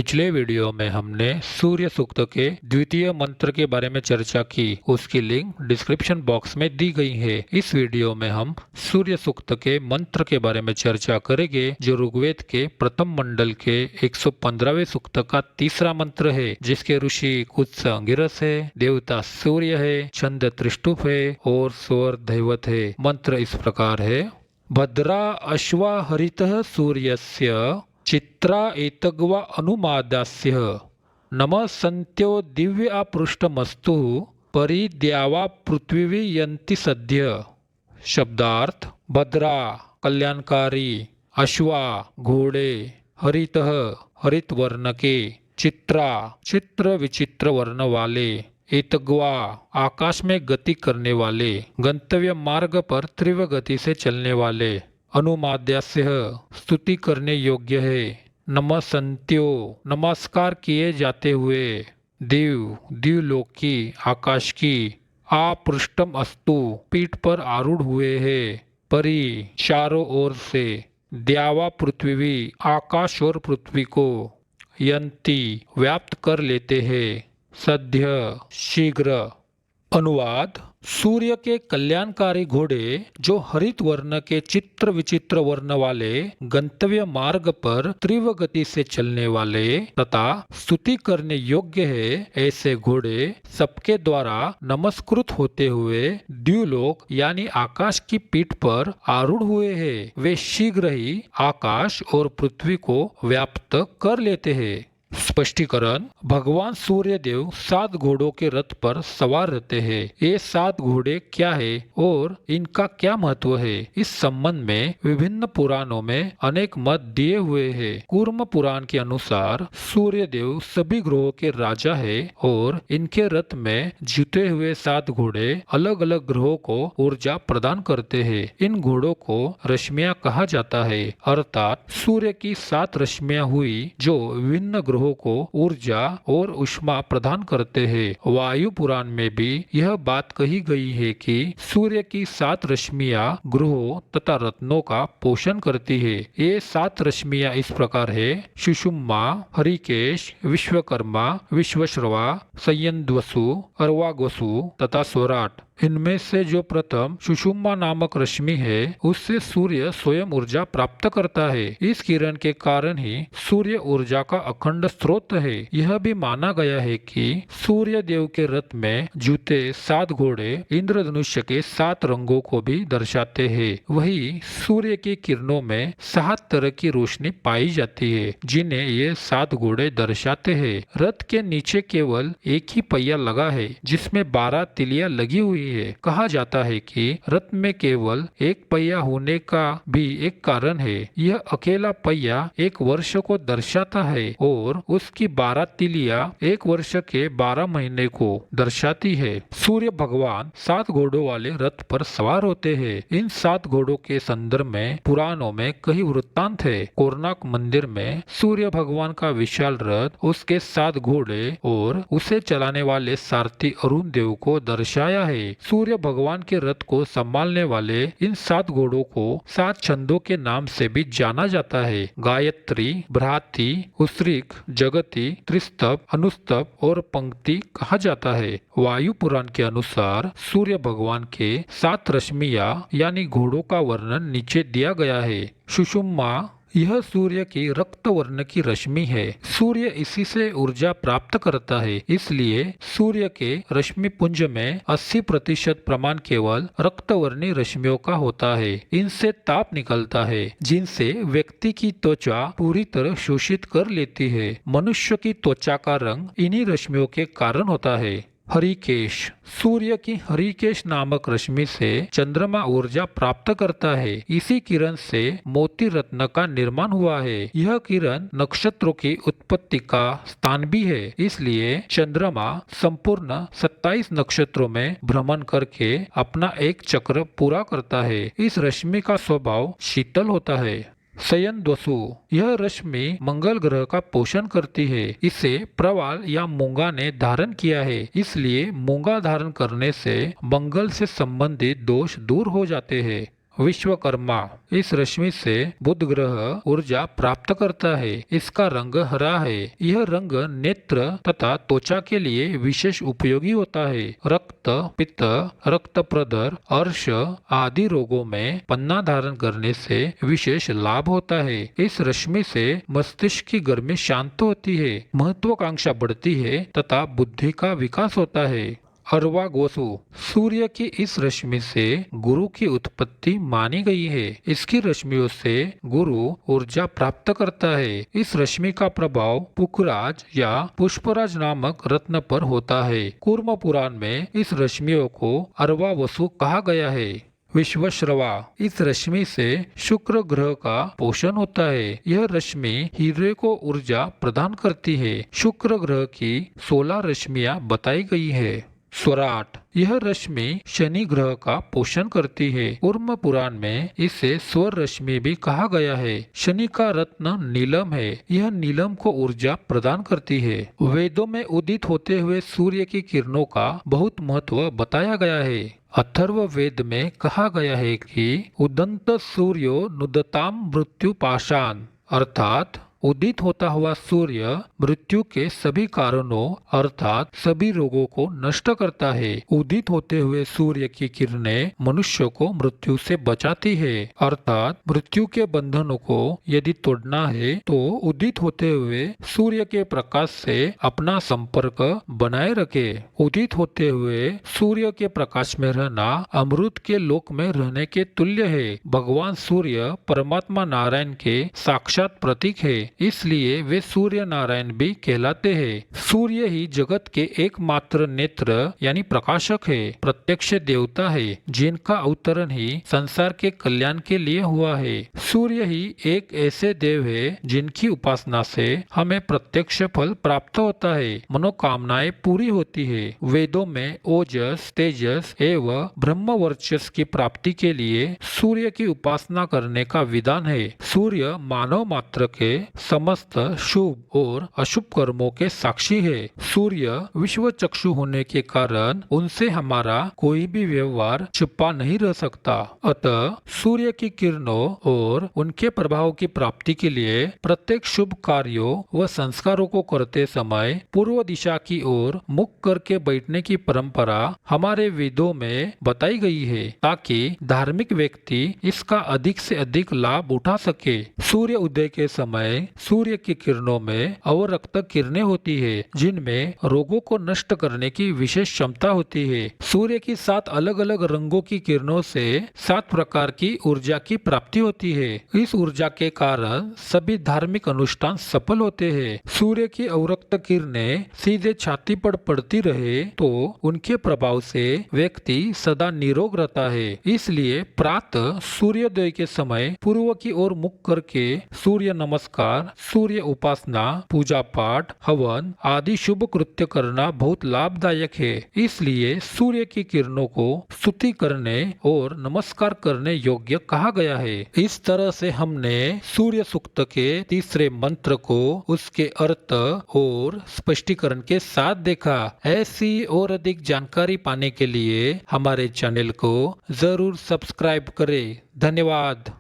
पिछले वीडियो में हमने सूर्य सूक्त के द्वितीय मंत्र के बारे में चर्चा की। उसकी लिंक डिस्क्रिप्शन बॉक्स में दी गई है। इस वीडियो में हम सूर्य सूक्त के मंत्र के बारे में चर्चा करेंगे, जो ऋग्वेद के प्रथम मंडल के 115वें सूक्त का तीसरा मंत्र है, जिसके ऋषि कुत्स अंगिरस है, देवता सूर्य है, छंद त्रिष्टुप है और स्वर दैवत है। मंत्र इस प्रकार है। भद्रा अश्वा हरितः सूर्यस्य चित्रा एतग्वा अनुमादास्य नमः सन्त्यो दिव्य अपृष्टमस्तु परिद्यावा पृथ्वी यन्ति सद्य। शब्दार्थ: भद्रा कल्याणकारी, अश्वा घोड़े, हरितः हरित वर्ण के, चित्रा चित्र विचित्र वर्ण वाले, एतग्वा आकाश में गति करने वाले, गंतव्य मार्ग पर तीव्र गति से चलने वाले, अनुमाद्यास्य स्तुति करने योग्य है, नमस्सन्त्यो नमस्कार किए जाते हुए, दिवलोक की आकाश की, अपृष्टम अस्तु पीठ पर आरूढ़ हुए है, परि चारों ओर से, द्यावा पृथ्वी आकाश और पृथ्वी को, यन्ति व्याप्त कर लेते हैं, सद्य शीघ्र। अनुवाद: सूर्य के कल्याणकारी घोड़े जो हरित वर्ण के चित्र विचित्र वर्ण वाले, गंतव्य मार्ग पर तीव्र गति से चलने वाले तथा स्तुति करने योग्य है, ऐसे घोड़े सबके द्वारा नमस्कृत होते हुए द्युलोक यानी आकाश की पीठ पर आरूढ़ हुए हैं। वे शीघ्र ही आकाश और पृथ्वी को व्याप्त कर लेते हैं। स्पष्टीकरण: भगवान सूर्य देव 7 घोड़ों के रथ पर सवार रहते हैं। ये 7 घोड़े क्या है और इनका क्या महत्व है, इस संबंध में विभिन्न पुराणों में अनेक मत दिए हुए हैं। कूर्म पुराण के अनुसार सूर्य देव सभी ग्रहों के राजा है और इनके रथ में जुटे हुए 7 घोड़े अलग अलग ग्रहों को ऊर्जा प्रदान करते हैं। इन घोड़ों को रश्मियां कहा जाता है, अर्थात सूर्य की 7 रश्मियां हुई जो विभिन्न ग्रहों को ऊर्जा और उष्मा प्रदान करते हैं। वायु पुराण में भी यह बात कही गई है कि सूर्य की 7 रश्मियां ग्रहों तथा रत्नों का पोषण करती है। ये 7 रश्मियां इस प्रकार है: सुषुम्ना, हरिकेश, विश्वकर्मा, विश्वश्रवा, संयद्वसु, अर्वाग्वसु तथा स्वराट। इनमें से जो प्रथम सुषुम्ना नामक रश्मि है, उससे सूर्य स्वयं ऊर्जा प्राप्त करता है। इस किरण के कारण ही सूर्य ऊर्जा का अखंड स्रोत है। यह भी माना गया है कि सूर्य देव के रथ में जुटे 7 घोड़े इंद्रधनुष्य के 7 रंगों को भी दर्शाते हैं। वही सूर्य की किरणों में 7 तरह की रोशनी पाई जाती है, जिन्हें ये 7 घोड़े दर्शाते हैं। रथ के नीचे केवल एक ही पहिया लगा है, जिसमें 12 तिलियां लगी हुई है। कहा जाता है कि रथ में केवल एक पहिया होने का भी एक कारण है। यह अकेला पहिया एक वर्ष को दर्शाता है और उसकी 12 तिलियां एक वर्ष के 12 महीने को दर्शाती है। सूर्य भगवान 7 घोड़ों वाले रथ पर सवार होते हैं। इन 7 घोड़ों के संदर्भ में पुराणों में कई वृत्तांत है। कोणार्क मंदिर में सूर्य भगवान का विशाल रथ, उसके 7 घोड़े और उसे चलाने वाले सारथी अरुण देव को दर्शाया है। सूर्य भगवान के रथ को संभालने वाले इन 7 घोड़ों को 7 छंदों के नाम से भी जाना जाता है: गायत्री, भ्राति, उस्रिक, जगति, त्रिस्तभ, अनुस्तभ और पंक्ति कहा जाता है। वायु पुराण के अनुसार सूर्य भगवान के 7 रश्मियां यानी घोड़ों का वर्णन नीचे दिया गया है। सुषुम्ना, यह सूर्य की रक्त वर्ण की रश्मि है। सूर्य इसी से ऊर्जा प्राप्त करता है, इसलिए सूर्य के रश्मि पुंज में 80% प्रमाण केवल रक्तवर्णी रश्मियों का होता है। इनसे ताप निकलता है, जिनसे व्यक्ति की त्वचा पूरी तरह शोषित कर लेती है। मनुष्य की त्वचा का रंग इन्हीं रश्मियों के कारण होता है। हरिकेश, सूर्य की हरिकेश नामक रश्मि से चंद्रमा ऊर्जा प्राप्त करता है। इसी किरण से मोती रत्न का निर्माण हुआ है। यह किरण नक्षत्रों की उत्पत्ति का स्थान भी है, इसलिए चंद्रमा संपूर्ण 27 नक्षत्रों में भ्रमण करके अपना एक चक्र पूरा करता है। इस रश्मि का स्वभाव शीतल होता है। संयद्वसु, यह रश्मि मंगल ग्रह का पोषण करती है। इसे प्रवाल या मूंगा ने धारण किया है, इसलिए मूंगा धारण करने से मंगल से संबंधित दोष दूर हो जाते हैं। विश्वकर्मा। इस रश्मि से बुध ग्रह ऊर्जा प्राप्त करता है। इसका रंग हरा है। यह रंग नेत्र तथा त्वचा के लिए विशेष उपयोगी होता है। रक्त, पित्त, रक्त प्रदर, अर्श आदि रोगों में पन्ना धारण करने से विशेष लाभ होता है। इस रश्मि से मस्तिष्क की गर्मी शांत होती है, महत्वाकांक्षा बढ़ती है तथा बुद्धि का विकास होता है। अर्वागोसु। सूर्य की इस रश्मि से गुरु की उत्पत्ति मानी गई है। इसकी रश्मियों से गुरु ऊर्जा प्राप्त करता है। इस रश्मि का प्रभाव पुखराज या पुष्पराज नामक रत्न पर होता है। कूर्म पुराण में इस रश्मियों को अर्वावसु कहा गया है। विश्वश्रवा। इस रश्मि से शुक्र ग्रह का पोषण होता है। यह रश्मि हीरे को ऊर्जा प्रदान करती है। शुक्र ग्रह की 16 रश्मियां बताई गई है। स्वराट। यह रश्मि शनि ग्रह का पोषण करती है। कूर्म पुराण में इसे स्वर रश्मि भी कहा गया है। शनि का रत्न नीलम है। यह नीलम को ऊर्जा प्रदान करती है। वेदों में उदित होते हुए सूर्य की किरणों का बहुत महत्व बताया गया है। अथर्व वेद में कहा गया है कि उदंत सूर्यो नुदताम मृत्यु पाषाण, अर्थात उदित होता हुआ सूर्य मृत्यु के सभी कारणों अर्थात सभी रोगों को नष्ट करता है। उदित होते हुए सूर्य की किरणें मनुष्य को मृत्यु से बचाती है, अर्थात मृत्यु के बंधनों को यदि तोड़ना है तो उदित होते हुए सूर्य के प्रकाश से अपना संपर्क बनाए रखे। उदित होते हुए सूर्य के प्रकाश में रहना अमृत के लोक में रहने के तुल्य है। भगवान सूर्य परमात्मा नारायण के साक्षात प्रतीक है, इसलिए वे सूर्य नारायण भी कहलाते हैं। सूर्य ही जगत के एकमात्र नेत्र यानी प्रकाशक है, प्रत्यक्ष देवता है, जिनका अवतरण ही संसार के कल्याण के लिए हुआ है। सूर्य ही एक ऐसे देव है जिनकी उपासना से हमें प्रत्यक्ष फल प्राप्त होता है, मनोकामनाएं पूरी होती है। वेदों में ओजस, तेजस एवं ब्रह्म वर्चस्व की प्राप्ति के लिए सूर्य की उपासना करने का विधान है। सूर्य मानव मात्र के समस्त शुभ और अशुभ कर्मों के साक्षी है। सूर्य विश्व चक्षु होने के कारण उनसे हमारा कोई भी व्यवहार छिपा नहीं रह सकता। अतः सूर्य की किरणों और उनके प्रभाव की प्राप्ति के लिए प्रत्येक शुभ कार्यों व संस्कारों को करते समय पूर्व दिशा की ओर मुख करके बैठने की परंपरा हमारे वेदों में बताई गई है, ताकि धार्मिक व्यक्ति इसका अधिक से अधिक लाभ उठा सके। सूर्य उदय के समय सूर्य की किरणों में अवरक्त किरणें होती है, जिनमें रोगों को नष्ट करने की विशेष क्षमता होती है। सूर्य की 7 अलग अलग रंगों की किरणों से 7 प्रकार की ऊर्जा की प्राप्ति होती है। इस ऊर्जा के कारण सभी धार्मिक अनुष्ठान सफल होते हैं। सूर्य की अवरक्त किरणें सीधे छाती पर पड़ती रहे तो उनके प्रभाव से व्यक्ति सदा निरोग रहता है। इसलिए प्रातः सूर्योदय के समय पूर्व की ओर मुख करके सूर्य नमस्कार, सूर्य उपासना, पूजा पाठ, हवन आदि शुभ कृत्य करना बहुत लाभदायक है। इसलिए सूर्य की किरणों को स्तुति करने और नमस्कार करने योग्य कहा गया है। इस तरह से हमने सूर्य सूक्त के तीसरे मंत्र को उसके अर्थ और स्पष्टीकरण के साथ देखा। ऐसी और अधिक जानकारी पाने के लिए हमारे चैनल को जरूर सब्सक्राइब करें। धन्यवाद।